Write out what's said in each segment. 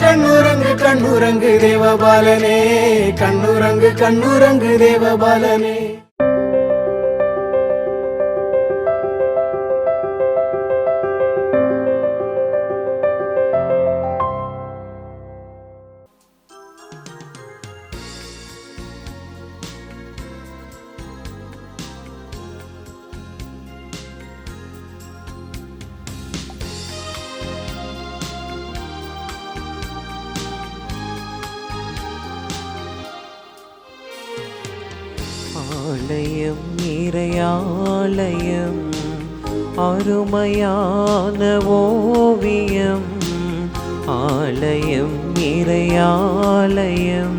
கண்ணுரங்கு கண்ணுரங்கு தேவபாலனே, கண்ணுரங்கு கண்ணுரங்கு தேவபாலனே. ஆலயம் இறையாலயம் அருமையான ஓவியம், ஆலயம் இறையாலயம்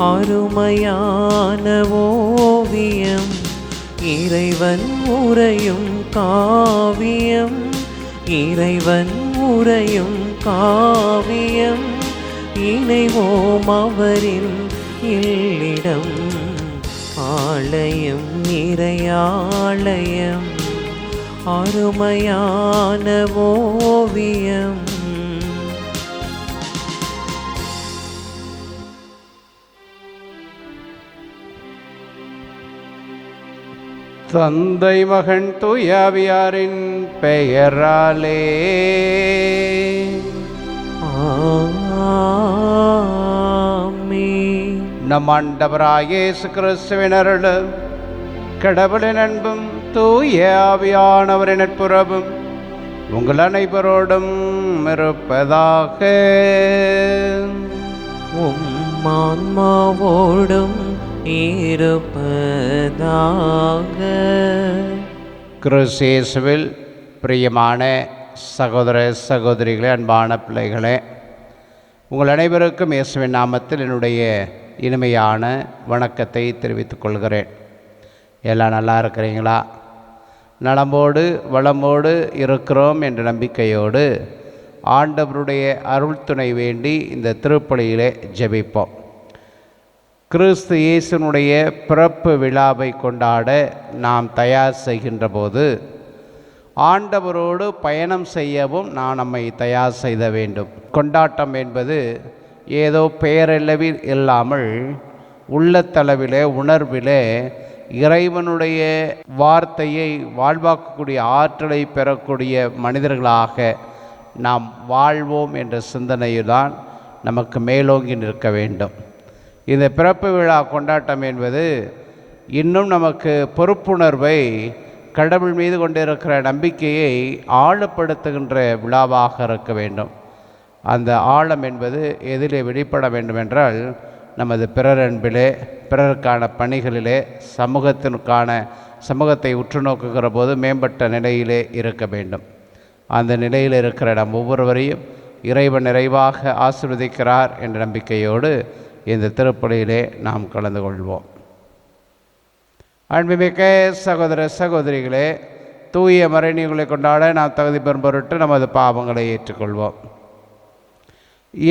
அருமையான ஓவியம், இறைவன் உரையும் காவியம், இறைவன் உரையும் காவியம், இணைவோம் அவரின் இல்லிடம். ஆலயம் இறையாலயம் அருமையான ஓவியம். தந்தை மகன் தூயாவியாரின் பெயராலே நம் ஆண்டவராகிய இயேசு கிறிஸ்துவின் அருளும் கடவுளின் அன்பும் தூய ஆவியானவரின் நட்புறவும் உங்கள் அனைவரோடும் இருப்பதாக. உம் ஆன்மாவோடும் இருப்பதாக. கிறிஸ்து இயேசுவில் பிரியமான சகோதர சகோதரிகளே, அன்பான பிள்ளைகளே, உங்கள் அனைவருக்கும் இயேசுவின் நாமத்தில் என்னுடைய இனிமையான வணக்கத்தை தெரிவித்துக் கொள்கிறேன். எல்லாம் நல்லா இருக்கிறீங்களா? நலமோடு வளமோடு இருக்கிறோம் என்ற நம்பிக்கையோடு ஆண்டவருடைய அருள் துணை வேண்டி இந்த திருப்பலியிலே ஜெபிப்போம். கிறிஸ்து இயேசுனுடைய பிறப்பு விழாவை கொண்டாட நாம் தயார் செய்கின்ற போது ஆண்டவரோடு பயணம் செய்யவும் நாம் நம்மை தயார் செய்த வேண்டும். கொண்டாட்டம் என்பது ஏதோ பெயரளவில் இல்லாமல் உள்ளத்தளவிலே உணர்விலே இறைவனுடைய வார்த்தையை வாழ்வாக்கக்கூடிய ஆற்றலை பெறக்கூடிய மனிதர்களாக நாம் வாழ்வோம் என்ற சிந்தனையுதான் நமக்கு மேலோங்கி நிற்க வேண்டும். இந்த பிறப்பு விழா கொண்டாட்டம் என்பது இன்னும் நமக்கு பொறுப்புணர்வை, கடவுள் மீது கொண்டிருக்கிற நம்பிக்கையை ஆழப்படுத்துகின்ற விழாவாக இருக்க வேண்டும். அந்த ஆழம் என்பது எதிலே வெளிப்பட வேண்டுமென்றால் நமது பிறர் அன்பிலே, பிறருக்கான பணிகளிலே, சமூகத்தை உற்று நோக்குகிற போது மேம்பட்ட நிலையிலே இருக்க வேண்டும். அந்த நிலையில் இருக்கிற நம் ஒவ்வொருவரையும் இறைவன் நிறைவாக ஆசீர்வதிக்கிறார் என்ற நம்பிக்கையோடு இந்த திருப்பலியிலே நாம் கலந்து கொள்வோம். அன்புமிக்க சகோதர சகோதரிகளே, தூய மறைநீர்களை கொண்டாட நாம் தகுதி பெறும் பொருட்டு நமது பாவங்களை ஏற்றுக்கொள்வோம்.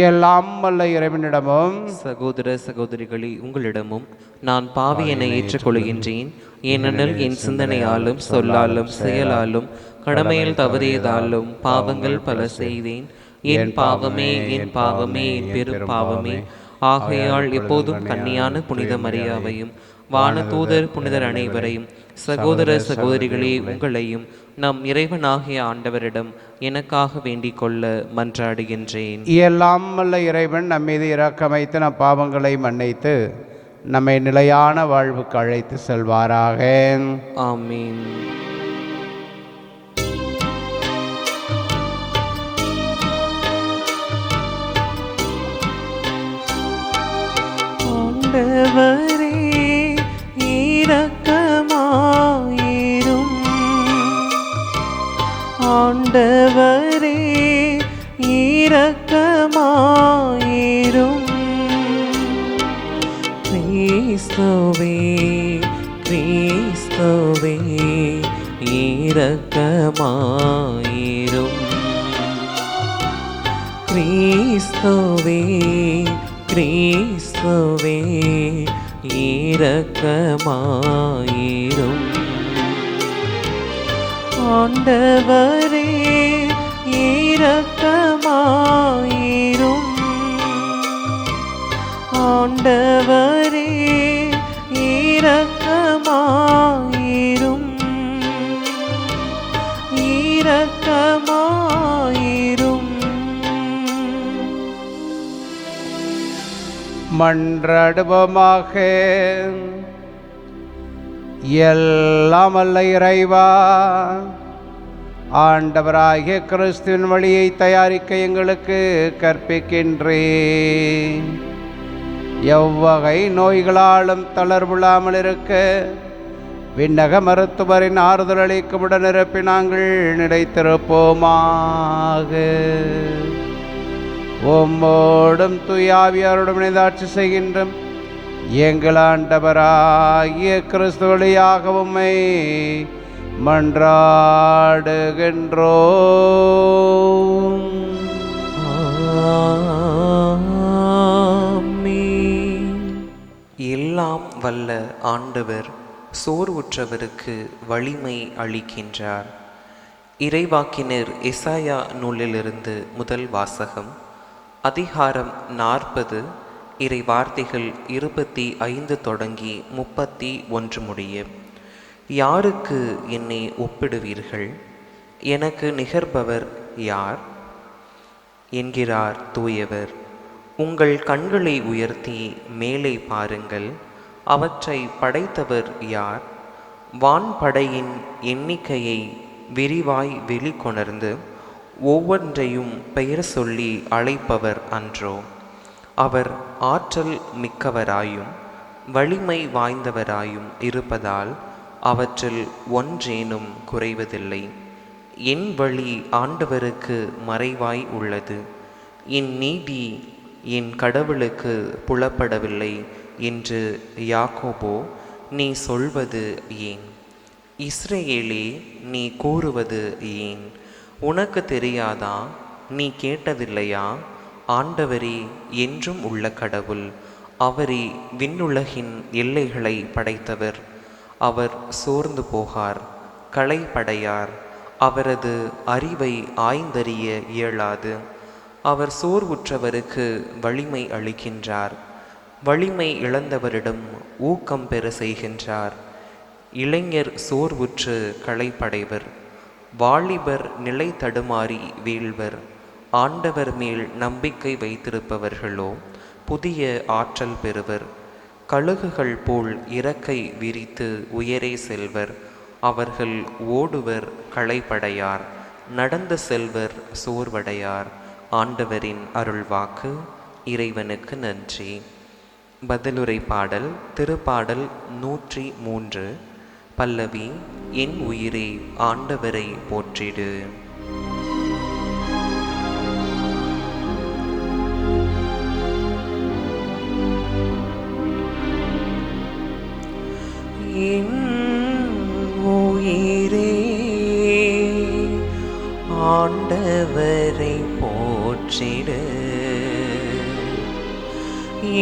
எல்லாம் வல்ல இறைவனிடமும் சகோதர சகோதரிகளே, உங்களிடமும் நான் பாவி என ஏற்றுக்கொள்கின்றேன். ஏனெனில் என் சிந்தனையாலும் சொல்லாலும் செயலாலும் கடமையில் தவறியதாலும் பாவங்கள் பல செய்தேன். என் பாவமே என் பாவமே என் பெரும் பாவமே. ஆகையால் எப்போதும் கன்னியான புனித மரியாவையும் வானதூதர் புனிதர் அனைவரையும் சகோதர சகோதரிகளே உங்களையும் நம் இறைவனாகிய ஆண்டவரிடம் எனக்காக வேண்டிக் கொள்ள மன்றாடுகின்றேன். எல்லாம் வல்ல இறைவன் நம் மீது இரக்கம் வைத்து நம் பாவங்களை மன்னித்து நம்மை நிலையான வாழ்வுக்கு அழைத்து செல்வாராக. ஆமீன். ஆண்டவரே இரக்கமாயிரும், ஆண்டவரே இரக்கமாயிரும். கிறிஸ்துவே கிறிஸ்துவே இரக்கமாயிரும். கிறிஸ்துவே கிறிஸ்துவே இரக்கமாயிரும். ஆண்டவரே இரக்கமாயிரும். ஆண்டவரே இரக்கமாயிரும், இரக்கமாயிரும். மன்றாடுவோமாக. எல்லாம் வல்ல இறைவா, ஆண்டவராகிய கிறிஸ்துவின் வழியை தயாரிக்க எங்களுக்கு கற்பிக்கின்றேன். எவ்வகை நோய்களாலும் தளர்வுள்ளாமல் இருக்க விண்ணக மருத்துவரின் ஆறுதல் அளிக்கும் உடனிருப்பி நாங்கள் நிலைத்திருப்போமாக. உம்மோடும் தூயாவியாரோடும் இணைந்து ஆட்சி செய்கின்றோம் எங்கள் ஆண்டவராகிய கிறிஸ்து வழியாக உம்மை மன்றாடுகின்றோம். எல்லாம் வல்ல ஆண்டவர் சோர்வுற்றவருக்கு வலிமை அளிக்கின்றார். இறைவாக்கினர் எசாயா நூலிலிருந்து முதல் வாசகம். அதிகாரம் 40, இறை வார்த்தைகள் 25 தொடங்கி 31 முடிய. யாருக்கு என்னை ஒப்பிடுவீர்கள்? எனக்கு நிகர்பவர் யார் என்கிறார் தூயவர். உங்கள் கண்களை உயர்த்தி மேலே பாருங்கள். அவற்றை படைத்தவர் யார்? வான்படையின் எண்ணிக்கையை விரிவாய் வெளிக்கொணர்ந்து ஒவ்வொன்றையும் பெயர் சொல்லி அழைப்பவர் அன்றோ? அவர் ஆற்றல் மிக்கவராயும் வலிமை வாய்ந்தவராயும் இருப்பதால் அவற்றில் ஒன்றேனும் குறைவதில்லை. என் வழி ஆண்டவருக்கு மறைவாய் உள்ளது, என் நீதி என் கடவுளுக்கு புலப்படவில்லை என்று யாக்கோபோ நீ சொல்வது ஏன்? இஸ்ரேலே நீ கூறுவது ஏன்? உனக்கு தெரியாதா? நீ கேட்டதில்லையா? ஆண்டவரே என்றும் உள்ள கடவுள், அவரே விண்ணுலகின் எல்லைகளை படைத்தவர். அவர் சோர்ந்து போகார், களைப்படையார், அவரது அறிவை ஆய்ந்தறிய இயலாது. அவர் சோர்வுற்றவருக்கு வலிமை அளிக்கின்றார், வலிமை இழந்தவரிடம் ஊக்கம் பெற செய்கின்றார். இளைஞர் சோர்வுற்று களைப்படைவர், வாலிபர் நிலை தடுமாறி வீழ்வர். ஆண்டவர் மேல் நம்பிக்கை வைத்திருப்பவர்களோ புதிய ஆற்றல் பெறுவர். கழுகுகள் போல் இறக்கை விரித்து உயரே செல்வர். அவர்கள் ஓடுவர், களைப்படையார், நடந்து செல்வர், சோர்வடையார். ஆண்டவரின் அருள்வாக்கு. இறைவனுக்கு நன்றி. பதிலுரை பாடல். திருப்பாடல் 103. பல்லவி. என் உயிரே ஆண்டவரை போற்றிடு. என் உயிரே ஆண்டவரை போற்றிடு.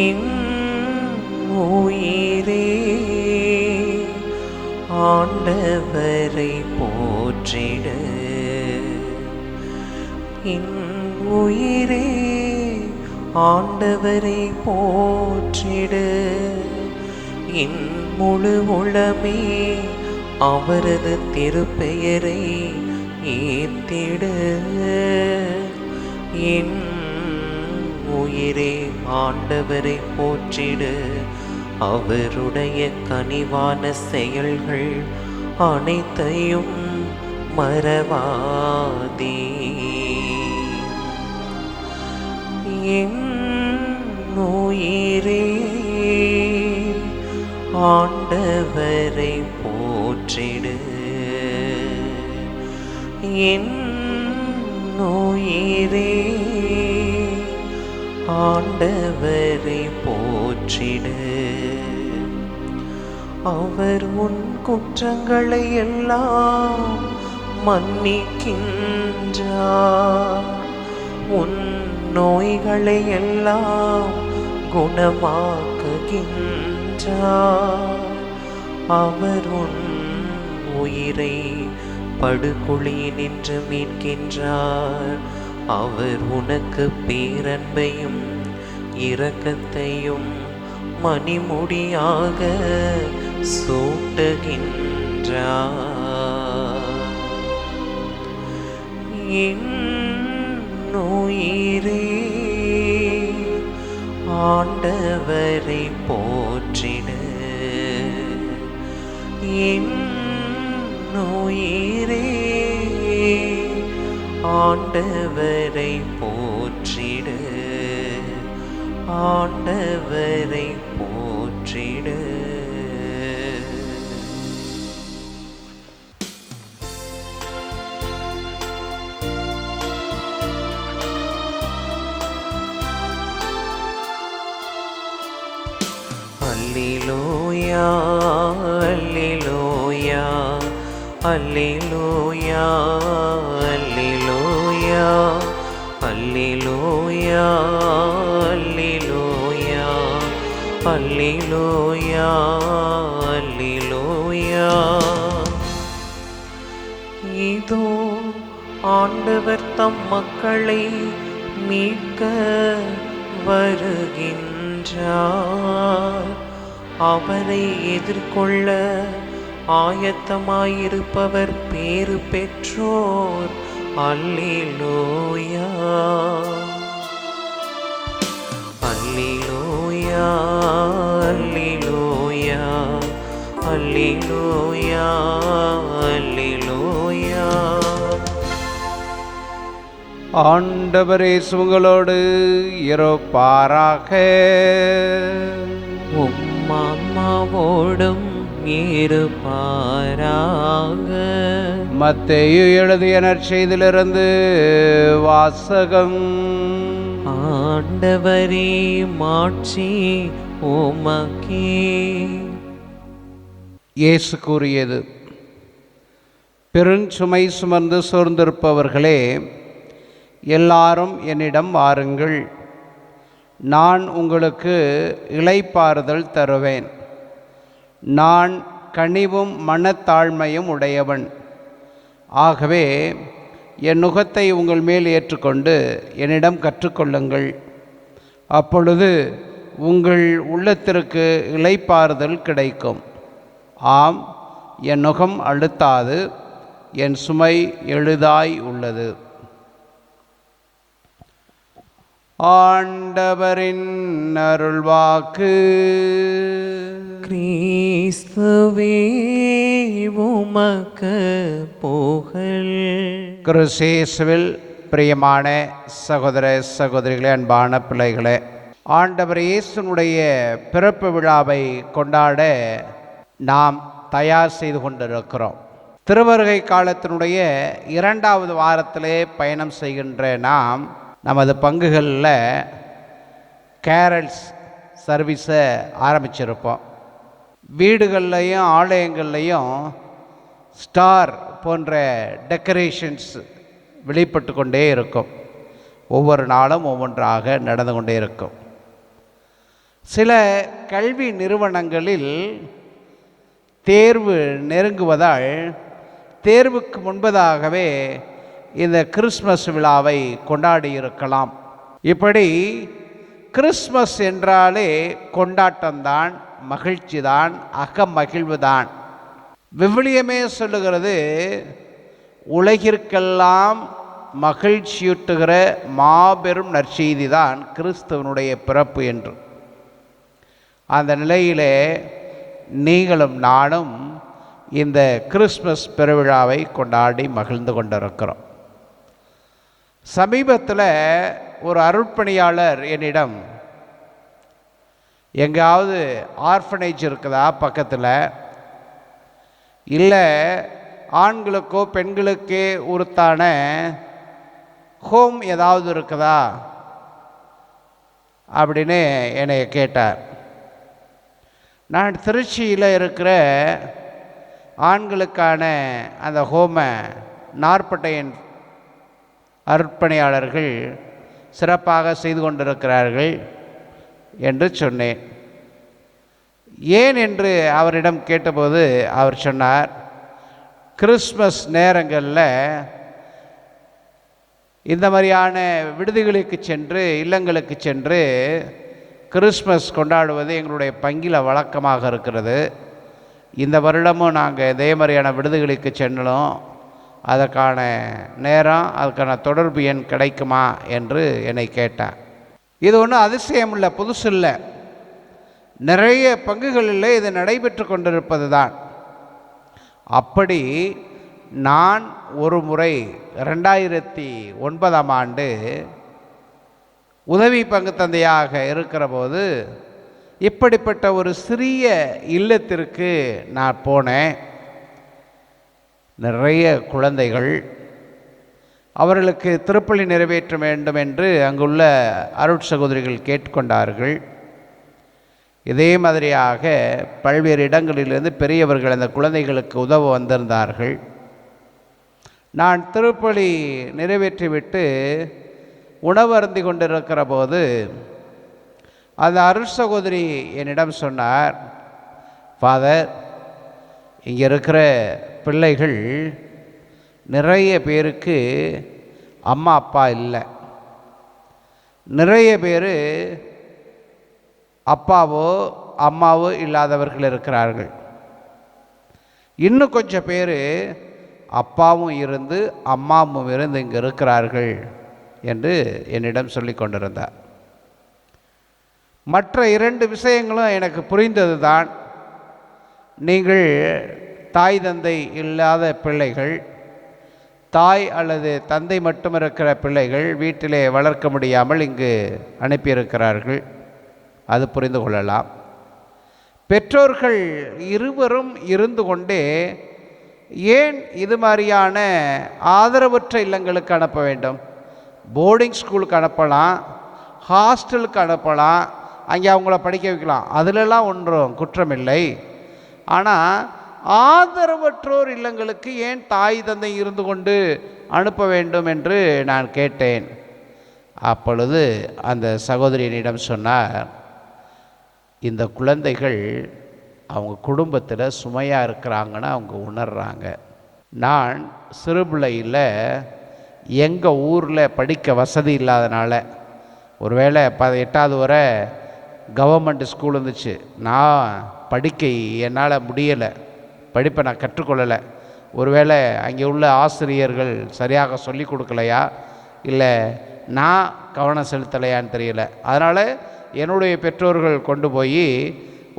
என் உயிரே ஆண்டவரை போற்றிடு. என் உயிரே ஆண்டவரை போற்றிடு. என் முழு உளமே அவரது திருப்பெயரை ஏத்திடு. என் உயிரே ஆண்டவரை போற்றிடு. அவருடைய கனிவான செயல்கள் அனைத்தையும் மறவாதே. என் உயிரே ஆண்டவரை போற்றிடு. என் உயிரே ஆண்டவரை போற்றிடு. அவர் உன் குற்றங்களை எல்லாம் மன்னிக்கின்றார். உன் நோய்களை எல்லாம் குணமாக்குகின்றார். அவர் உன் உயிரை படுகுழியினின்று மீட்கின்றார். அவர் உனக்கு பேரன்பையும் இரக்கத்தையும் மணிமுடியாக சூட்டுகின்றார். என் உயிரே ஆண்டவரை போற்றிடு. என் உயிரே ஆண்டவரை போற்றிடு. ஆண்டவரை போற்றிடு. அல்லேலூயா அல்லேலூயா அல்லேலூயா அல்லேலூயா அல்லேலூயா அல்லேலூயா அல்லேலூயா அல்லேலூயா. இதோ ஆண்டவர் தம் மக்களை மீட்க வருகின்றார். அவரை எதிர்கொள்ள ஆயத்தமாயிருப்பவர் பேறு பெற்றோர். அல்லேலூயா அல்லேலூயா அல்லேலூயா அல்லேலூயா அல்லேலூயா. ஆண்டவர் இயேசு உங்களோடு இருப்பாராக. உம்மாவோடும் இருப்பாராக. மத்தேயு எழுதிய நற்செய்தியிலிருந்து வாசகம். ஆண்டவரே மாட்சி உமக்கே. இயேசு கூறியது, பெருஞ்சுமை சுமந்து சோர்ந்திருப்பவர்களே, எல்லாரும் என்னிடம் வாருங்கள், நான் உங்களுக்கு இளைப்பாறுதல் தருவேன். நான் கனிவும் மனத்தாழ்மையும் உடையவன். ஆகவே என் நுகத்தை உங்கள் மேல் ஏற்றுக்கொண்டு என்னிடம் கற்றுக்கொள்ளுங்கள். அப்பொழுது உங்கள் உள்ளத்திற்கு இளைப்பாறுதல் கிடைக்கும். ஆம், என் நுகம் அழுத்தாது, என் சுமை எளிதாய் உள்ளது. ஆண்டவரின் அருள்வாக்கு. கிறிஸ்துவே உமக்கு புகழ். கிறிஸ்துவில் பிரியமான சகோதர சகோதரிகளே, அன்பான பிள்ளைகளே, ஆண்டவர் இயேசுனுடைய பிறப்பு விழாவை கொண்டாட நாம் தயார் செய்து கொண்டிருக்கிறோம். திருவருகை காலத்தினுடைய 2வது வாரத்திலே பயணம் செய்கின்ற நாம் நமது பங்குகளில் கேரல்ஸ் சர்வீஸை ஆரம்பிச்சிருப்போம். வீடுகள்லையும் ஆலயங்கள்லையும் ஸ்டார் போன்ற டெக்கரேஷன்ஸ் வெளிப்பட்டு கொண்டே இருக்கும். ஒவ்வொரு நாளும் ஒவ்வொன்றாக நடந்து கொண்டே இருக்கும். சில கல்வி நிறுவனங்களில் தேர்வு நெருங்குவதால் தேர்வுக்கு முன்பதாகவே இந்த கிறிஸ்மஸ் விழாவை கொண்டாடி இருக்கலாம். இப்படி கிறிஸ்மஸ் என்றாலே கொண்டாட்டம்தான், மகிழ்ச்சிதான், அகமகிழ்வுதான். விவிலியமே சொல்லுகிறது, உலகிற்கெல்லாம் மகிழ்ச்சியூட்டுகிற மாபெரும் நற்செய்தி தான் கிறிஸ்துவனுடைய பிறப்பு என்று. அந்த நிலையிலே நீங்களும் நானும் இந்த கிறிஸ்மஸ் பெருவிழாவை கொண்டாடி மகிழ்ந்து கொண்டிருக்கிறோம். சமீபத்தில் ஒரு அருட்பணியாளர் என்னிடம், எங்காவது ஆர்ஃபனேஜ் இருக்குதா பக்கத்தில், இல்லை ஆண்களுக்கோ பெண்களுக்கே உருத்தான ஹோம் ஏதாவது இருக்குதா அப்படின்னு என்னை கேட்டார். நான் திருச்சியில் இருக்கிற ஆண்களுக்கான அந்த ஹோமை நாற்பட்டையின் அர்ப்பணியாளர்கள் சிறப்பாக செய்து கொண்டிருக்கிறார்கள் என்று சொன்னேன். ஏன் என்று அவரிடம் கேட்டபோது அவர் சொன்னார், கிறிஸ்மஸ் நேரங்களில் இந்த மாதிரியான விடுதிகளுக்கு சென்று இல்லங்களுக்கு சென்று கிறிஸ்மஸ் கொண்டாடுவது எங்களுடைய பங்கில் வழக்கமாக இருக்கிறது. இந்த வருடமும் நாங்கள் இதே மாதிரியான விடுதிகளுக்கு சென்றோம். அதற்கான நேரம், அதுக்கான தொடர்பு எண் கிடைக்குமா என்று என்னை கேட்டேன். இது ஒன்றும் அதிசயம் இல்லை, புதுசு இல்லை. நிறைய பங்குகளில் இது நடைபெற்று கொண்டிருப்பது தான். அப்படி நான் ஒரு முறை 2009ஆம் ஆண்டு உதவி பங்கு தந்தையாக இருக்கிற போது இப்படிப்பட்ட ஒரு சிறிய இல்லத்திற்கு நான் போனேன். நிறைய குழந்தைகள், அவர்களுக்கு திருப்பலி நிறைவேற்ற வேண்டும் என்று அங்குள்ள அருட்சகோதரிகள் கேட்டுக்கொண்டார்கள். இதே மாதிரியாக பல்வேறு இடங்களிலிருந்து பெரியவர்கள் அந்த குழந்தைகளுக்கு உதவ வந்திருந்தார்கள். நான் திருப்பலி நிறைவேற்றிவிட்டு உணவு அருந்தி கொண்டிருக்கிற போது அந்த அருட்சகோதரி என்னிடம் சொன்னார், ஃபாதர், இங்கே இருக்கிற பிள்ளைகள் நிறைய பேருக்கு அம்மா அப்பா இல்லை, நிறைய பேர் அப்பாவோ அம்மாவோ இல்லாதவர்கள் இருக்கிறார்கள், இன்னும் கொஞ்சம் பேர் அப்பாவும் இருந்து அம்மாவும் இருந்து இங்கே இருக்கிறார்கள் என்று என்னிடம் சொல்லி கொண்டிருந்தார். மற்ற 2 விஷயங்களும் எனக்கு புரிந்தது தான். நீங்கள் தாய் தந்தை இல்லாத பிள்ளைகள், தாய் அல்லது தந்தை மட்டும் இருக்கிற பிள்ளைகள் வீட்டிலே வளர்க்க முடியாமல் இங்கு அனுப்பியிருக்கிறார்கள், அது புரிந்து கொள்ளலாம். பெற்றோர்கள் இருவரும் இருந்து கொண்டே ஏன் இது மாதிரியான ஆதரவற்ற இல்லங்களுக்கு அனுப்ப வேண்டும்? போர்டிங் ஸ்கூலுக்கு அனுப்பலாம், ஹாஸ்டலுக்கு அனுப்பலாம், அங்கே அவங்கள படிக்க வைக்கலாம், அதிலெல்லாம் ஒன்றும் குற்றமில்லை. ஆனால் ஆதரவற்றோர் இல்லங்களுக்கு ஏன் தாய் தந்தை இருந்து கொண்டு அனுப்ப வேண்டும் என்று நான் கேட்டேன். அப்பொழுது அந்த சகோதரியினிடம் சொன்னார், இந்த குழந்தைகள் அவங்க குடும்பத்தில் சுமையாக இருக்கிறாங்கன்னு அவங்க உணர்கிறாங்க. நான் சிறுபிள்ளையில் எங்கள் ஊரில் படிக்க வசதி இல்லாதனால, ஒருவேளை 8வது வரை கவர்மெண்ட் ஸ்கூல் இருந்துச்சு, நான் படிக்க என்னால் முடியலை, படிப்பை நான் கற்றுக்கொள்ளலை. ஒருவேளை அங்கே உள்ள ஆசிரியர்கள் சரியாக சொல்லி கொடுக்கலையா, இல்லை நான் கவனம் செலுத்தலையான்னு தெரியல. அதனால் என்னுடைய பெற்றோர்கள் கொண்டு போய்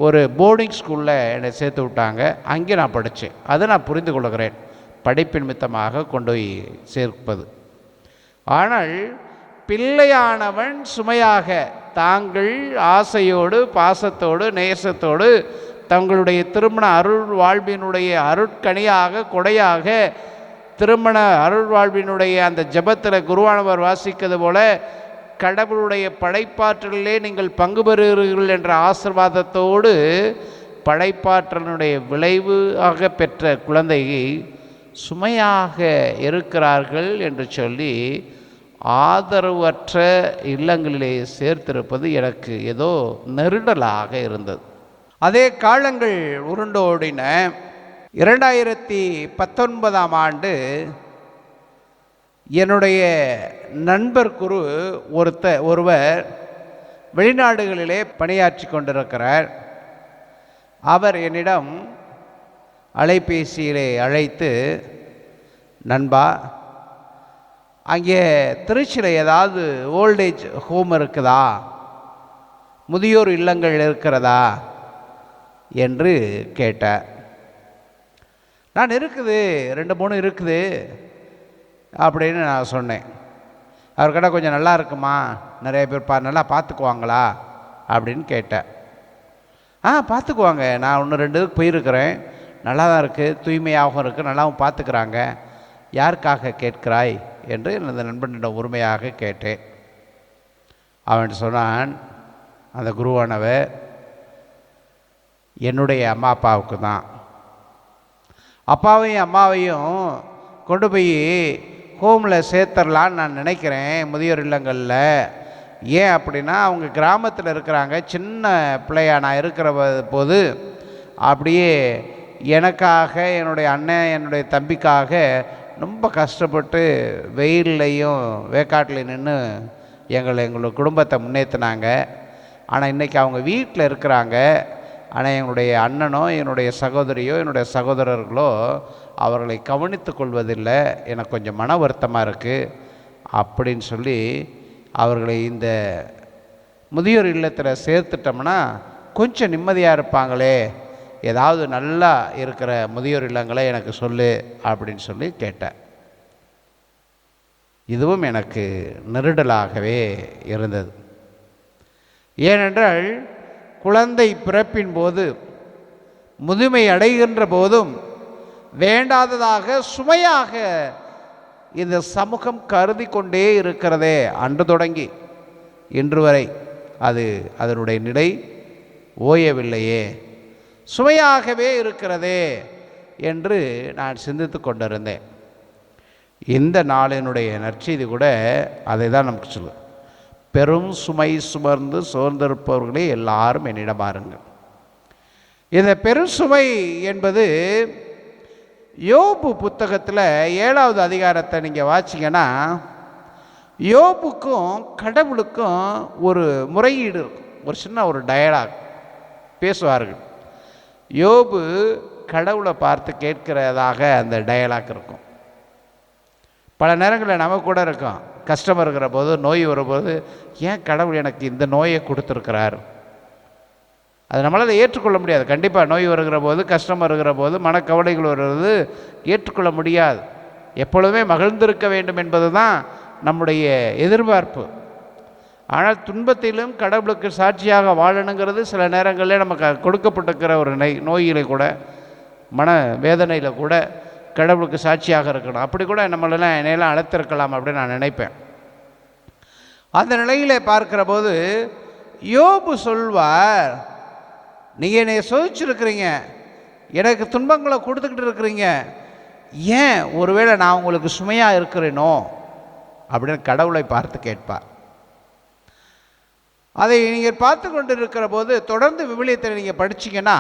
ஒரு போர்டிங் ஸ்கூலில் என்னை சேர்த்து விட்டாங்க. அங்கே நான் படித்தேன். அதை நான் புரிந்து கொள்கிறேன், படிப்பின் மித்தமாக கொண்டு போய் சேர்ப்பது. ஆனால் பிள்ளையானவன் சுமையாக தாங்கள் ஆசையோடு பாசத்தோடு நேசத்தோடு தங்களுடைய திருமண அருள் வாழ்வினுடைய அருட்கனியாக கொடையாக திருமண அருள் வாழ்வினுடைய அந்த ஜபத்தில் குருவானவர் வாசிக்கிறது போல கடவுளுடைய படைப்பாற்றலிலே நீங்கள் பங்கு பெறுகிறீர்கள் என்ற ஆசீர்வாதத்தோடு படைப்பாற்றலினுடைய விளைவாக பெற்ற குழந்தையை சுமையாக இருக்கிறார்கள் என்று சொல்லி ஆதரவற்ற இல்லங்களிலே சேர்த்திருப்பது எனக்கு ஏதோ நெருடலாக இருந்தது. அதே காலங்கள் உருண்டோடின. 2019ஆம் ஆண்டு என்னுடைய நண்பர் குரு ஒருவர் வெளிநாடுகளிலே பணியாற்றி கொண்டிருக்கிறார். அவர் என்னிடம் அலைபேசியிலே அழைத்து, நண்பா, அங்கே திருச்சியில் ஏதாவது ஓல்டேஜ் ஹோம் இருக்குதா, முதியோர் இல்லங்கள் இருக்கிறதா என்று கேட்டார். நான் இருக்குது, 2-3 இருக்குது அப்படின்னு நான் சொன்னேன். அவர்கிட்ட கொஞ்சம் நல்லா இருக்குமா, நிறைய பேர் நல்லா பார்த்துக்குவாங்களா அப்படின்னு கேட்டேன். பார்த்துக்குவாங்க, நான் 1-2 போயிருக்கிறேன், நல்லா தான் இருக்குது, தூய்மையாகவும் இருக்குது, நல்லாவும் பார்த்துக்கிறாங்க, யாருக்காக கேட்கிறாய் என்று எனது நண்பனிடம் உரிமையாக கேட்டேன். அவன் சொன்னான், அந்த குருவானவர் என்னுடைய அம்மா அப்பாவுக்கு தான், அப்பாவையும் அம்மாவையும் கொண்டு போய் ஹோமில் சேர்த்துடலான்னு நான் நினைக்கிறேன், முதியோர் இல்லங்களில். ஏன் அப்படின்னா அவங்க கிராமத்தில் இருக்கிறாங்க, சின்ன பிள்ளையா நான் இருக்கிற போது அப்படியே எனக்காக என்னுடைய அண்ணன் என்னுடைய தம்பிக்காக ரொம்ப கஷ்டப்பட்டு வெயில்லையும் வேக்காட்டில் நின்று எங்களோட குடும்பத்தை முன்னேற்றினாங்க. ஆனால் இன்றைக்கி அவங்க வீட்டில் இருக்கிறாங்க. ஆனால் என்னுடைய அண்ணனோ என்னுடைய சகோதரியோ என்னுடைய சகோதரர்களோ அவர்களை கவனித்து கொள்வதில்லை. எனக்கு கொஞ்சம் மன வருத்தமாக இருக்குது அப்படின்னு சொல்லி அவர்களை இந்த முதியோர் இல்லத்தில் சேர்த்துட்டோம்னா கொஞ்சம் நிம்மதியாக இருப்பாங்களே, ஏதாவது நல்லா இருக்கிற முதியோர் இல்லங்களை எனக்கு சொல்லு அப்படின்னு சொல்லி கேட்டேன். இதுவும் எனக்கு நெருடலாகவே இருந்தது. ஏனென்றால் குழந்தை பிறப்பின் போது முதுமை அடைகின்ற போதும் வேண்டாததாக சுமையாக இந்த சமூகம் கருதி கொண்டே இருக்கிறதே, அன்று தொடங்கி இன்று வரை அது அதனுடைய நிலை ஓயவில்லையே, சுமையாகவே இருக்கிறதே என்று நான் சிந்தித்து கொண்டிருந்தேன். இந்த நாளினுடைய நற்செய்தி கூட அதை தான் நமக்கு சொல்லும். பெரும் சுமை சுமர்ந்து சோர்ந்திருப்பவர்களே எல்லாரும் என்னிடம் பாருங்கள். இந்த பெரும் சுமை என்பது யோபு புத்தகத்தில் 7வது அதிகாரத்தை நீங்கள் வாசிங்கன்னா யோபுக்கும் கடவுளுக்கும் ஒரு முறையீடு இருக்கும். ஒரு சின்ன ஒரு டயலாக் பேசுவார்கள். யோபு கடவுளை பார்த்து கேட்கிறதாக அந்த டயலாக் இருக்கும். பல நேரங்களில் நமக்கு கூட இருக்கும். கஷ்டம் இருக்கிற போது, நோய் வரும்போது, ஏன் கடவுள் எனக்கு இந்த நோயை கொடுத்துருக்கிறார், அது நம்மளால் ஏற்றுக்கொள்ள முடியாது. கண்டிப்பாக நோய் வருகிற போது, கஷ்டம் வருகிற போது, மனக்கவலைகள் வருவது ஏற்றுக்கொள்ள முடியாது. எப்பொழுதுமே மகிழ்ந்திருக்க வேண்டும் என்பது தான் நம்முடைய எதிர்பார்ப்பு. ஆனால் துன்பத்திலும் கடவுளுக்கு சாட்சியாக வாழணுங்கிறது சில நேரங்களில் நமக்கு கொடுக்கப்பட்டிருக்கிற ஒரு நோயில கூட, மன வேதனையில் கூட கடவுளுக்கு சாட்சியாக இருக்கணும். அப்படி கூட நம்மளெல்லாம் என்னையெல்லாம் அழைத்திருக்கலாம் அப்படின்னு நான் நினைப்பேன். அந்த நிலையில் பார்க்கிற போது யோபு சொல்வார், நீங்கள் என்னை சோதிச்சிருக்கிறீங்க, எனக்கு துன்பங்களை கொடுத்துக்கிட்டு இருக்கிறீங்க, ஏன் ஒருவேளை நான் உங்களுக்கு சுமையாக இருக்கிறேனோ அப்படின்னு கடவுளை பார்த்து கேட்பார். அதை நீங்கள் பார்த்து கொண்டு இருக்கிற போது தொடர்ந்து விவிலியத்தில் நீங்கள் படிச்சிங்கன்னா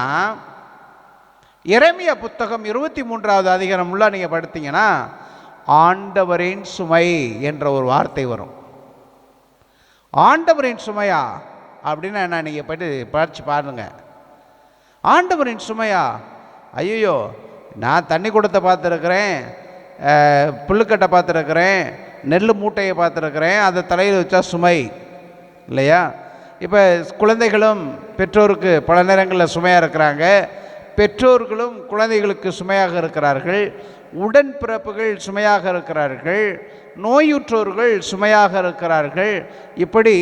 எரேமியா புத்தகம் 23வது அதிகாரம் உள்ள நீங்கள் படித்தீங்கன்னா ஆண்டவரின் சுமை என்ற ஒரு வார்த்தை வரும். ஆண்டவரின் சுமையா அப்படின்னு நான் நீங்கள் படித்து பாருங்க. ஆண்டவரின் சுமையா, ஐயோ நான் தண்ணி கொடுத்த பார்த்துருக்கிறேன், புல்லுக்கட்டை பார்த்துருக்கிறேன், நெல் மூட்டையை பார்த்துருக்கிறேன், அதை தலையில் வச்சா சுமை இல்லையா? இப்போ குழந்தைகளும் பெற்றோருக்கு பல நேரங்களில் சுமையாக இருக்கிறாங்க, பெற்றோர்களும் குழந்தைகளுக்கு சுமையாக இருக்கிறார்கள், உடன்பிறப்புகள் சுமையாக இருக்கிறார்கள், நோயுற்றோர்கள் சுமையாக இருக்கிறார்கள். இப்படி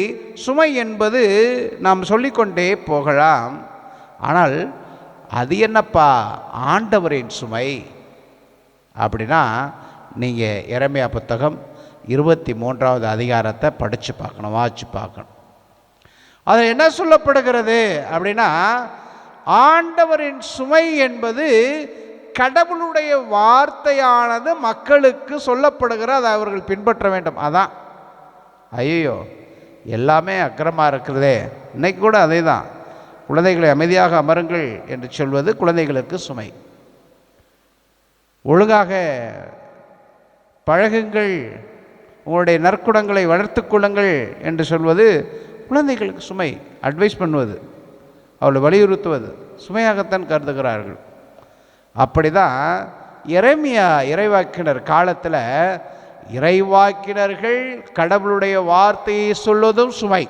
சுமை என்பது நாம் சொல்லிக்கொண்டே போகலாம். ஆனால் அது என்னப்பா ஆண்டவரின் சுமை அப்படின்னா நீங்கள் எரேமியா புத்தகம் 23வது அதிகாரத்தை படித்து பார்க்கணும், வாசித்து பார்க்கணும். அதில் என்ன சொல்லப்படுகிறது அப்படின்னா, ஆண்டவரின் சுமை என்பது கடவுளுடைய வார்த்தையானது மக்களுக்கு சொல்லப்படுகிற, அதை அவர்கள் பின்பற்ற வேண்டும். அதான். ஐயோ எல்லாமே அக்கிரமாக இருக்கிறதே, இன்னைக்கு கூட அதே தான். குழந்தைகளை அமைதியாக அமருங்கள் என்று சொல்வது குழந்தைகளுக்கு சுமை. ஒழுங்காக பழகுங்கள், உங்களுடைய நற்குணங்களை வளர்த்து கொள்ளுங்கள் என்று சொல்வது குழந்தைகளுக்கு சுமை. அட்வைஸ் பண்ணுவது, அவளை வலியுறுத்துவது சுமையாகத்தான் கருதுகிறார்கள். அப்படி தான் எரேமியா இறைவாக்கினர் காலத்தில் இறைவாக்கினர்கள் கடவுளுடைய வார்த்தையை சொல்வதும் சுமை,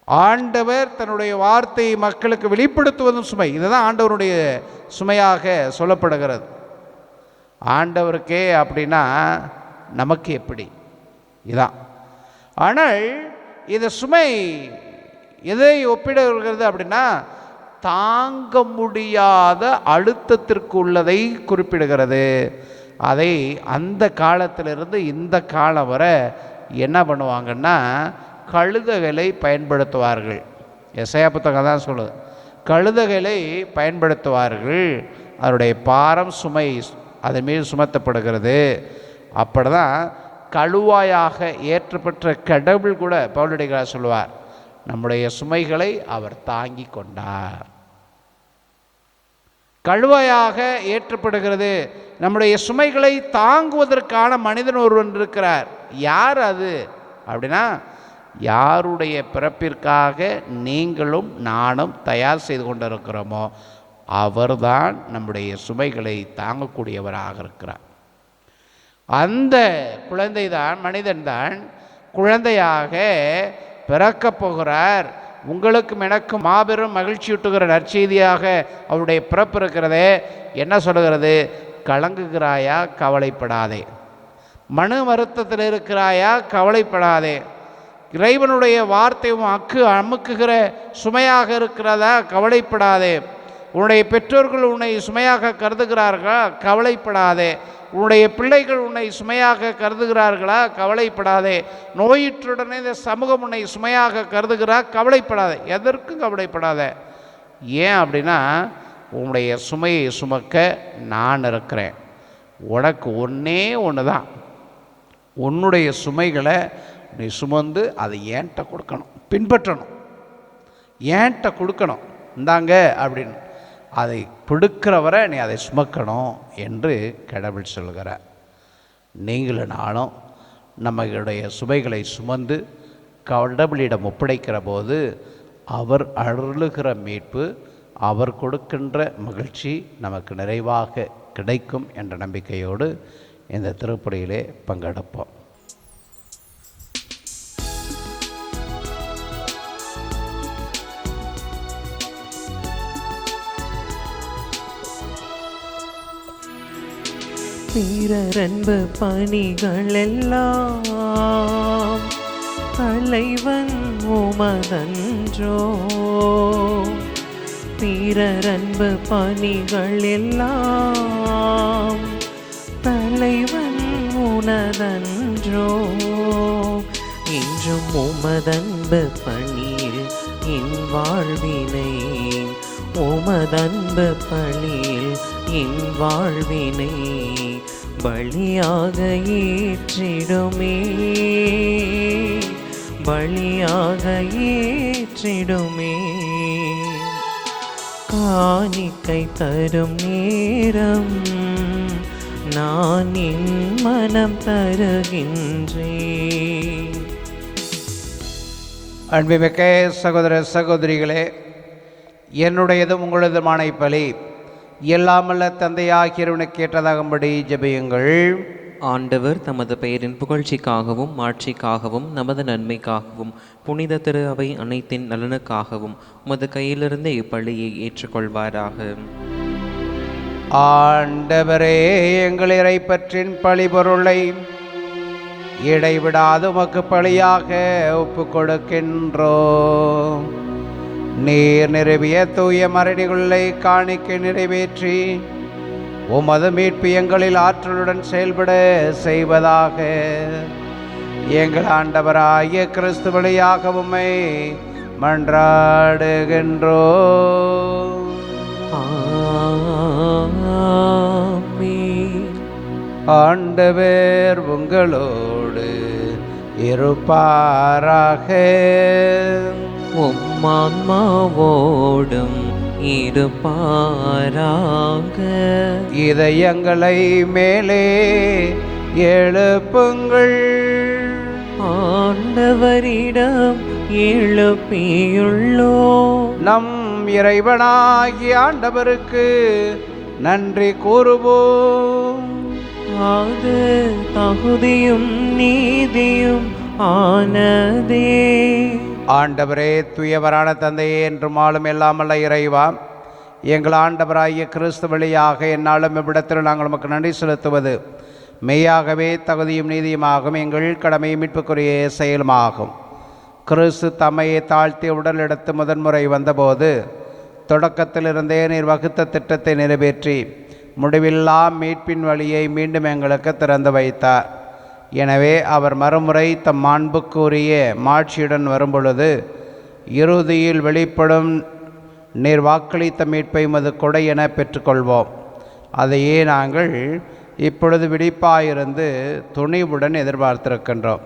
ஆண்டவர் தன்னுடைய வார்த்தையை மக்களுக்கு வெளிப்படுத்துவதும் சுமை. இதுதான் ஆண்டவருடைய சுமையாக சொல்லப்படுகிறது. ஆண்டவருக்கே அப்படின்னா நமக்கு எப்படி? இதான். ஆனால் இந்த சுமை எதை ஒப்பிடுகிறது அப்படின்னா தாங்க முடியாத அழுத்தத்திற்கு உள்ளதை குறிப்பிடுகிறது. அதை அந்த காலத்திலிருந்து இந்த காலம் வரை என்ன பண்ணுவாங்கன்னா கழுதைகளை பயன்படுத்துவார்கள். எசையா புத்தகம் தான் சொல்லுது, கழுதைகளை பயன்படுத்துவார்கள். அதனுடைய பாரம் சுமை அதன் மீது சுமத்தப்படுகிறது. அப்படி தான் கழுவாயாக ஏற்றப்பட்ட கடவுள் கூட பவுலடிகளார் சொல்லுவார், நம்முடைய சுமைகளை அவர் தாங்கி கொண்டார். கழுவையாக ஏற்றப்படுகிறது. நம்முடைய சுமைகளை தாங்குவதற்கான மனிதன் ஒருவன் இருக்கிறார். யார் அது அப்படின்னா, யாருடைய பிறப்பிற்காக நீங்களும் நானும் தயார் செய்து கொண்டிருக்கிறோமோ அவர்தான் நம்முடைய சுமைகளை தாங்கக்கூடியவராக இருக்கிறார். அந்த குழந்தை தான், மனிதன்தான் குழந்தையாக பிறக்கப் போகிறார். உங்களுக்கும் எனக்கும் மாபெரும் மகிழ்ச்சியூட்டுகிற நற்செய்தியாக அவருடைய பிறப்பு இருக்கிறதே. என்ன சொல்லுகிறது? கலங்குகிறாயா? கவலைப்படாதே. மன வருத்தத்தில் இருக்கிறாயா? கவலைப்படாதே. இறைவனுடைய வார்த்தையும் அமுக்குகிற சுமையாக இருக்கிறதா? கவலைப்படாதே. உன்னுடைய பெற்றோர்கள் உன்னை சுமையாக கருதுகிறார்களா? கவலைப்படாதே. உன்னுடைய பிள்ளைகள் உன்னை சுமையாக கருதுகிறார்களா? கவலைப்படாதே. நோயுற்றுடனே இந்த சமூகம் உன்னை சுமையாக கருதுகிறா? கவலைப்படாதே. எதற்கும் கவலைப்படாத. ஏன் அப்படின்னா, உன்னுடைய சுமையை சுமக்க நான் இருக்கிறேன். உனக்கு ஒன்றே ஒன்று தான், உன்னுடைய சுமைகளை நீ சுமந்து அதை ஏன்ட்ட கொடுக்கணும், பின்பற்றணும், ஏன்ட்ட கொடுக்கணும். இந்தாங்க அப்படின்னு அதை பிடுக்கிறவரை நீ அதை சுமக்கணும் என்று கடவுள் சொல்கிறார். நீங்களும் நானும் நம்மளுடைய சுமைகளை சுமந்து கடவுளிடம் ஒப்படைக்கிற போது அவர் அருளுகிற மீட்பு, அவர் கொடுக்கின்ற மகிழ்ச்சி நமக்கு நிறைவாக கிடைக்கும் என்ற நம்பிக்கையோடு இந்த திருப்பலியிலே பங்கெடுப்போம். பிறரன்பு பணிகளெல்லாம் தலைவன் உமதன்றோ. பிறரன்பு பணிகளெல்லாம் தலைவன் உனதன்றோ. இன்றும் உமதன்பு பணியில் என் வாழ்வினை, உமதன்பு பணியில் என் வாழ்வினை பலியாக ஏற்றிடுமே, பலியாக ஏற்றிடுமே. காணிக்கை தரும் நேரம் நான் என் மனம் தருகின்றேன். அன்புமிக்க சகோதர சகோதரிகளே, என்னுடையதும் உங்களதுமான பலி எல்லாமல்ல தந்தையாகியவனுக்கு ஏற்றதாகும்படி ஜெபியுங்கள். ஆண்டவர் தமது பெயரின் புகழ்ச்சிக்காகவும் மாட்சிக்காகவும் நமது நன்மைக்காகவும் புனித திரு அவை அனைத்தின் நலனுக்காகவும் உமது கையிலிருந்து இப்பள்ளியை ஏற்றுக்கொள்வாராக. ஆண்டவரே, எங்கள் இறைப்பற்றின் பழிபொருளை இடைவிடாது உமக்கு பழியாக ஒப்பு கொடுக்கின்றோம். நீர் நிறுவிய தூய மறைநிலை காணிக்கை நிறைவேற்றி உமது மீட்பு எங்களில் ஆற்றலுடன் செயல்பட செய்வதாக. எங்கள் ஆண்டவராகிய கிறிஸ்து வழியாக உம்மை மன்றாடுகின்றோம். ஆண்டவர் உங்களோடு இருப்பாராக. உம்மான்மாவோடும் இருப்பாராக. இதயங்களை மேலே எழுப்புங்கள். ஆண்டவரிடம் எழுப்பியுள்ளோ. நம் இறைவனாகிய ஆண்டவருக்கு நன்றி கூறுவோம். அது தகுதியும் நீதியும் ஆனதே. ஆண்டவரே, தூயவரான தந்தையே, என்றும் ஆளும் எல்லாமல்ல இறைவா, எங்கள் ஆண்டவராகிய கிறிஸ்து வழியாக என்னாலும் இவ்விடத்தில் நாங்கள் உமக்கு நன்றி செலுத்துவது மெய்யாகவே தகுதியும் நீதியுமாகும், எங்கள் கடமை மீட்புக்குரிய செயலுமாகும். கிறிஸ்து தம்மையை தாழ்த்தி உடல் எடுத்து முதன்முறை வந்தபோது தொடக்கத்திலிருந்தே நீர் வகுத்த திட்டத்தை நிறைவேற்றி முடிவில்லா மீட்பின் வழியை மீண்டும் எங்களுக்கு திறந்து வைத்தார். எனவே அவர் மறுமுறை தம் மாண்புக்குரிய மாட்சியுடன் வரும்பொழுது இறுதியில் வெளிப்படும் நீர் வாக்களித்த மீட்பை மது கொடை என பெற்றுக்கொள்வோம். அதையே நாங்கள் இப்பொழுது விழிப்பாயிருந்து துணிவுடன் எதிர்பார்த்திருக்கின்றோம்.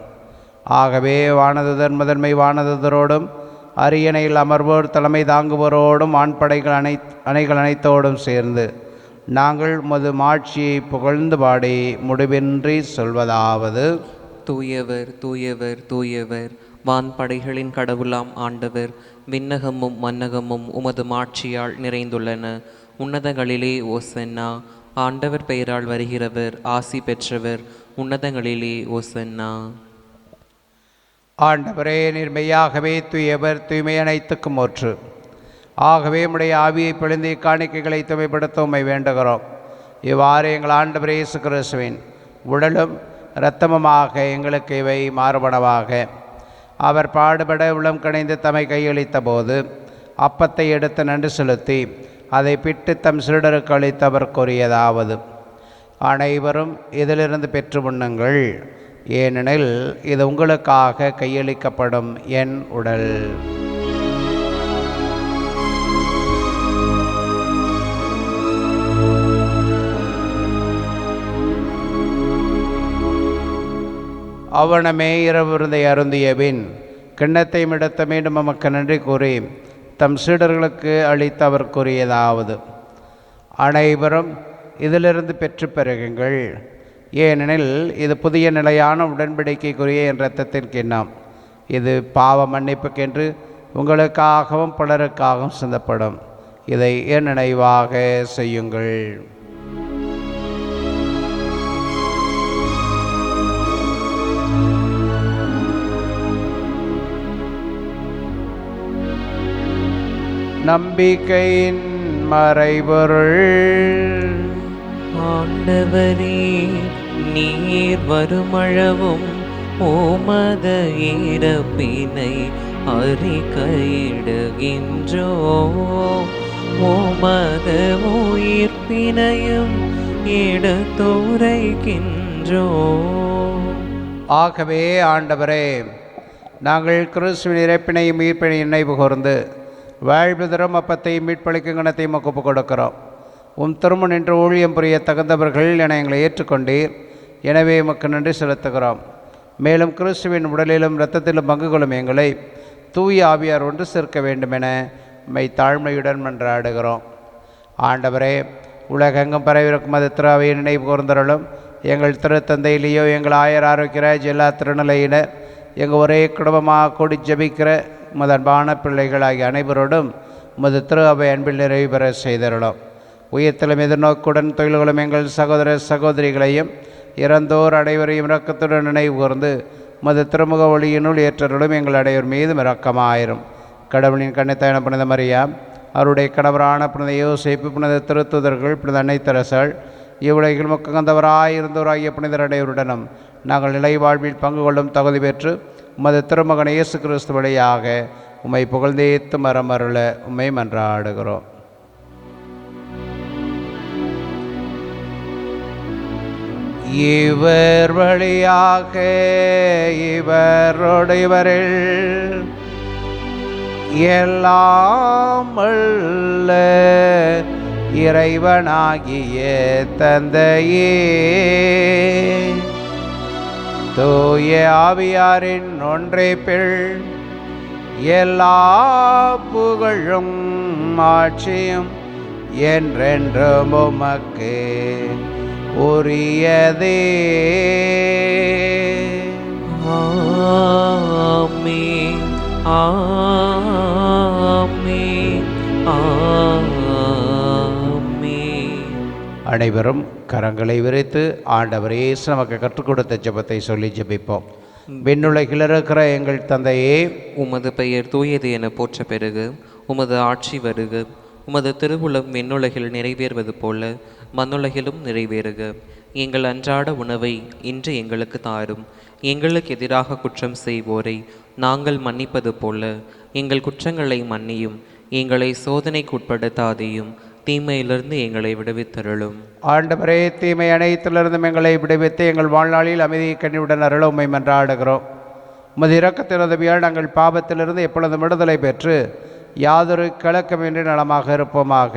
ஆகவே வானதுதர் முதன்மை வானதுதரோடும் அரியணையில் அமர்வோர் தலைமை தாங்குவோரோடும் ஆண்படைகள் அணைகள் அனைத்தோடும் சேர்ந்து நாங்கள் உமது மாட்சியை புகழ்ந்து பாடி முடிவின்றி சொல்வதாவது: தூயவர் தூயவர் தூயவர், வான்படைகளின் கடவுளாம் ஆண்டவர். விண்ணகமும் மன்னகமும் உமது மாட்சியால் நிறைந்துள்ளன. உன்னதங்களிலே ஓசன்னா. ஆண்டவர் பெயரால் வருகிறவர் ஆசி பெற்றவர். உன்னதங்களிலே ஓசன்னா. ஆண்டவரே, நீர் மெய்யாகவே தூயவர், தூய்மை அனைத்துக்கும் ஒற்று. ஆகவே உம்முடைய ஆவியை பொழிந்து காணிக்கைகளை தூய்மைப்படுத்த உம்மை வேண்டுகிறோம். இவ்வாறு எங்கள் ஆண்டவர் இயேசு கிறிஸ்துவின் உடலும் இரத்தமுமாக எங்களுக்கு இவை மாறுபனவாக. அவர் பாடுபட உளம் கணைந்து தம்மை கையளித்த போது அப்பத்தை எடுத்து நன்றி செலுத்தி அதை பிட்டு தம் சீடருக்கு அளித்து அவர் கூறியதாவது: அனைவரும் இதிலிருந்து பெற்று உண்ணுங்கள், ஏனெனில் இது உங்களுக்காக கையளிக்கப்படும் என் உடல். அவனமே இரவு விருந்தை அருந்திய பின் கிண்ணத்தை எடுத்த மீண்டும் நமக்கு நன்றி கூறி தம் சீடர்களுக்கு அளித்து அவர் கூறியதாவது: அனைவரும் இதிலிருந்து பெற்று பெறுகுங்கள், ஏனெனில் இது புதிய நிலையான உடன்படிக்கைக்குரிய என் இரத்தத்தின் கிண்ணம். இது பாவ மன்னிப்புக்கென்று உங்களுக்காகவும் பலருக்காகவும் சிந்தப்படும். இதை என் நினைவாக செய்யுங்கள். நம்பிக்கையின் மறைபொருள். ஆண்டவரே, நீர் வருமளவும் உமது இறப்பினை அறிக்கையிடுகின்றோம். உமது உயிர்ப்பினையும் எடுத்துரைக்கின்றோம். ஆகவே ஆண்டவரே, நாங்கள் கிறிஸ்துவின் இறப்பினையும் உயிர்ப்பினையும் நினைவு கூர்ந்து வாழ்வு தரும் அப்பத்தையும் மீட்பளிக்கும் கணத்தையும் ஒப்புக் கொடுக்கிறோம். திரும்ப நின்று ஊழியம் புரிய தகுந்தவர்கள் என எங்களை ஏற்றுக்கொண்டீர். எனவே உமக்கு நன்றி செலுத்துகிறோம். மேலும் கிறிஸ்துவின் உடலிலும் இரத்தத்திலும் பங்கு கொள்ளும் எங்களை தூய ஆவியார் ஒன்று சேர்க்க வேண்டுமென மை தாழ்மையுடன் மன்றாடுகிறோம். ஆண்டவரே, உலகெங்கும் பரவிருக்கும் அது திராவையை நினைவு கூர்ந்தருளும். எங்கள் திருத்தந்தையிலேயோ எங்கள் ஆயர் ஆரோக்கியராஜ் எல்லா திருநிலையினர் எங்கள் ஒரே குடும்பமாக கூடி ஜபிக்கிற உமது அன்பான பிள்ளைகளாகிய அனைவரோடும் உமது திரு அவை அன்பில் நிறைவு பெற செய்தருளும். உயர்த்தலும் எதிர்நோக்குடன் தொழில்களும் எங்கள் சகோதர சகோதரிகளையும் இறந்தோர் அனைவரையும் இரக்கத்துடன் நினைவு கூர்ந்து உமது திருமுக ஒளியினுள் ஏற்றருளும். எங்கள் அனைவர் மீதும் இரக்கமாயிரும். கடவுளின் கன்னித்தாயான புனித மரியாம், அவருடைய கணவரான புனித யோசேப்பு, புனித திருத்துதர்கள், புனித அன்னைத்தரசள், இவ்வுலகில் முக்கந்தவராயிருந்தோராகிய புனிதர் அனைவருடனும் நாங்கள் நிலை வாழ்வில் பங்கு கொள்ளும் தகுதி பெற்று உமது திருமகன் இயேசு கிறிஸ்து வழியாக உம்மை புகழ்ந்தேத்து மரமருள உம்மை மன்றாடுகிறோம். இவர் வழியாக இவரோடு இவரில் எல்லாம் வல்ல இறைவனாகிய தந்தையே, தூய ஆவியாரின் ஒன்றைப்பில் எல்லா புகழும் ஆட்சியும் என்றென்றும் உமக்கு உரியதே. ஆமென், ஆமென், ஆமென். அனைவரும் கரங்களை விரித்து ஆண்டவர் இயேசு நமக்கு கற்றுக் கொடுத்த ஜெபத்தை சொல்லி ஜெபிப்போம். விண்ணுலகில் இருக்கிற எங்கள் தந்தையே, உமது பெயர் தூயது என போற்ற பெறுக. உமது ஆட்சி வருக. உமது திருவுளம் விண்ணுலகில் நிறைவேறுவது போல மண்ணுலகிலும் நிறைவேறுக. எங்கள் அன்றாட உணவை இன்று எங்களுக்கு தாரும். எங்களுக்கு எதிராக குற்றம் செய்வோரை நாங்கள் மன்னிப்பது போல எங்கள் குற்றங்களை மன்னியும். எங்களை சோதனைக்கு உட்படுத்தாதையும் தீமையிலிருந்து எங்களை விடுவித்தருளும். ஆண்டவரே, தீமை அனைத்திலிருந்தும் எங்களை விடுவித்து எங்கள் வாழ்நாளில் அமைதியை கண்ணியுடன் அருள உம்மை மன்றாடுகிறோம். உமது இரக்கத்தினுதவியால் நாங்கள் பாவத்திலிருந்து எப்பொழுதும் விடுதலை பெற்று யாதொரு கலக்கமின்றி நலமாக இருப்போமாக.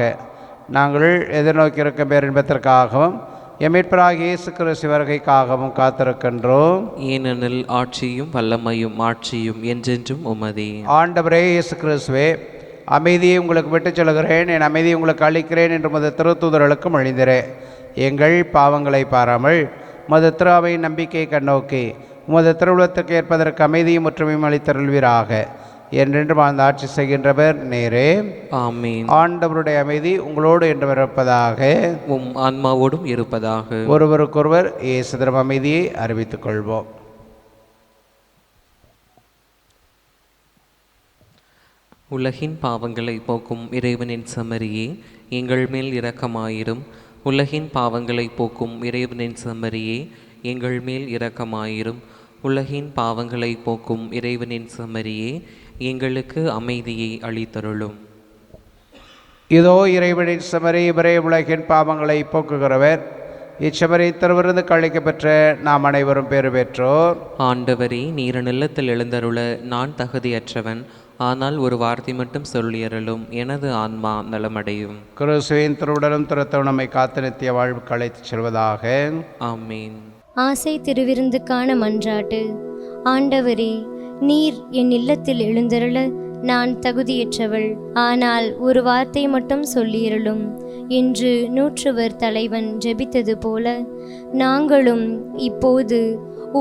நாங்கள் எதிர்நோக்கியிருக்கும் பேரின்பத்திற்காகவும் எம் மீட்பராகிய இயேசு கிறிஸ்து வருகைக்காகவும் காத்திருக்கின்றோம். ஏனெனில் ஆட்சியும் வல்லமையும் மாட்சியும் என்றென்றும் உமதே. ஆண்டவரே இயேசு கிறிஸ்துவே, அமைதியை உங்களுக்கு விட்டுச் செல்கிறேன், என் அமைதியை உங்களுக்கு அளிக்கிறேன் என்று மது திருத்தூதர்களுக்கும் அழிந்திரே. எங்கள் பாவங்களை பாராமல் மது திரு அவையின் நம்பிக்கையை கண்ணோக்கி உமது திருவுளத்துக்கு ஏற்பதற்கு அமைதியும் ஒற்றுமையும் அளித்தருள்வீராக. என்றென்று வாழ்ந்து ஆட்சி செய்கின்றவர் நேரே. ஆமீன். ஆண்டவருடைய அமைதி உங்களோடு என்று இருப்பதாக, உம் ஆன்மாவோடும் இருப்பதாக. ஒருவருக்கொருவர் இயேசுவின் அமைதியை அறிவித்துக் கொள்வோம். உலகின் பாவங்களை போக்கும் இறைவனின் செம்மறியே, எங்கள் மேல் இரக்கமாயிரும். உலகின் பாவங்களை போக்கும் இறைவனின் செம்மறியே, எங்கள் மேல் இரக்கமாயிரும். உலகின் பாவங்களை போக்கும் இறைவனின் செம்மறியே, எங்களுக்கு அமைதியை அளித்தருளும். இதோ இறைவனின் செம்மறி, இவரே உலகின் பாவங்களை போக்குகிறவர். இச்செம்மறி திருவிருந்து கழிக்க பெற்ற நாம் அனைவரும் பேறு பெற்றோர். ஆண்டவரே, நீர் நிலத்தில் எழுந்தருள நான் தகுதியற்றவன். ஆனால் ஒரு வார்த்தை மட்டும் சொல்லியருளும், எனது ஆன்மா நலமடையும். கிறிஸ்துவின் திருவுடலும் திருத்தம் நம்மை காத்து நித்திய வாழ்வு கழைத்து செல்வதாக. ஆமீன். ஆசை திருவிருந்துக்கான மன்றாட்டு. ஆண்டவரே, நீர் என் இல்லத்தில் எழுந்தருள நான் தகுதியற்றவள். ஆனால் ஒரு வார்த்தை மட்டும் சொல்லியருளும் என்று நூற்றுவர் தலைவன் ஜெபித்தது போல நாங்களும் இப்போது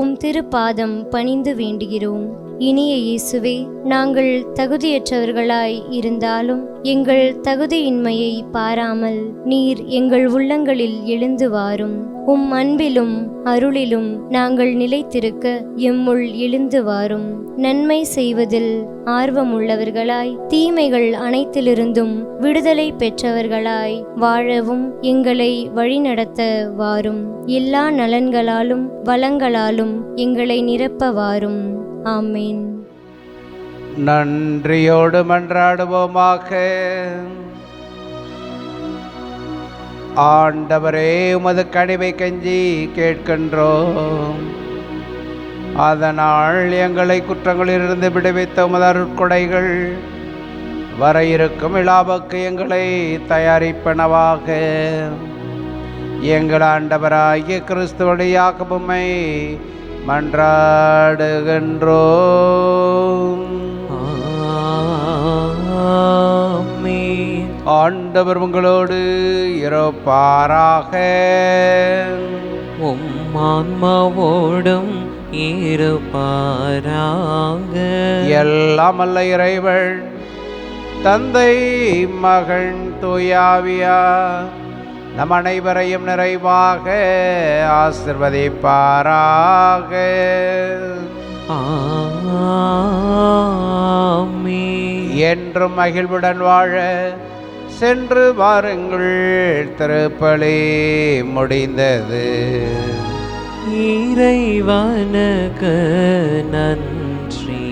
உம் திருப்பாதம் பணிந்து வேண்டுகிறோம். இனிய இயேசுவே, நாங்கள் தகுதியற்றவர்களாய் இருந்தாலும் எங்கள் தகுதியின்மையை பாராமல் நீர் எங்கள் உள்ளங்களில் எழுந்து வாரும். உம் அன்பிலும் அருளிலும் நாங்கள் நிலைத்திருக்க எம்முள் எழுந்து வாரும். நன்மை செய்வதில் ஆர்வமுள்ளவர்களாய், தீமைகள் அனைத்திலிருந்தும் விடுதலை பெற்றவர்களாய் வாழவும் எங்களை வழிநடத்த வாரும். எல்லா நலன்களாலும் வளங்களாலும் எங்களை நிரப்ப வாரும். ஆமேன். நன்றியோடு மன்றாடுவோமாக. ஆண்டவரே, உமது கனிவை கஞ்சி கேட்கின்றோம். அதனால் எங்களை குற்றங்களிலிருந்து விடுவித்த உமது அருட்கொடைகள் வர இருக்கும் விழாவுக்கு எங்களை தயாரிப்பனவாக. எங்கள் ஆண்டவராகிய கிறிஸ்து வழியாக உம்மை மன்றாடுகின்றோம். ஆண்டவர் உங்களோடு இருப்பாராக. உம் ஆன்மாவோடும் இருப்பாராக. எல்லாம் அல்ல இறைவன் தந்தை, மகன், தூயாவியா நம் அனைவரையும் நிறைவாக ஆசிர்வதிப்பாராக. ஆமென். என்றும் மகிழ்வுடன் வாழ சென்று வாருங்கள். திருப்பலி முடிந்தது. இறைவனுக்கு நன்றி.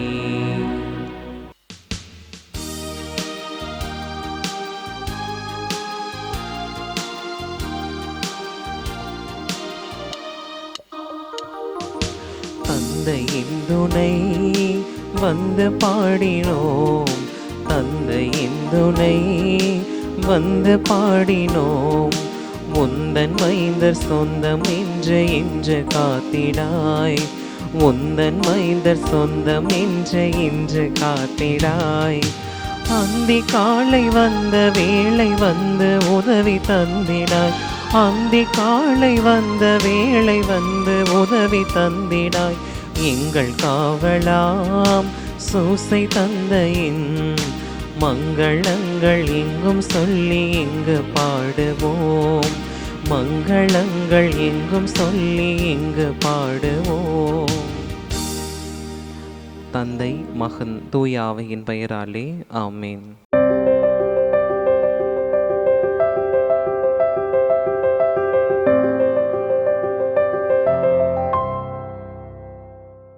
தந்தையின் துணை வந்து பாடினோம், தந்தையின் துணை வந்து பாடினோம். உந்தன் மைந்தர் சொந்தம் என்று காத்திடாய், உந்தன் மைந்தர் சொந்தம் என்று காத்திடாய். அந்தி காலை வந்த வேளை வந்து உதவி தந்திடாய், அந்தி காலை வந்த வேளை வந்து உதவி தந்திடாய். எங்கள் காவலாம் சூசை தந்தையின் மங்களங்கள் எங்கும் சொல்லி இங்கு பாடுவோம், மங்களங்கள் எங்கும் சொல்லி இங்கு பாடுவோம். தந்தை, மகன், தூய ஆவியின் பெயராலே ஆமேன்.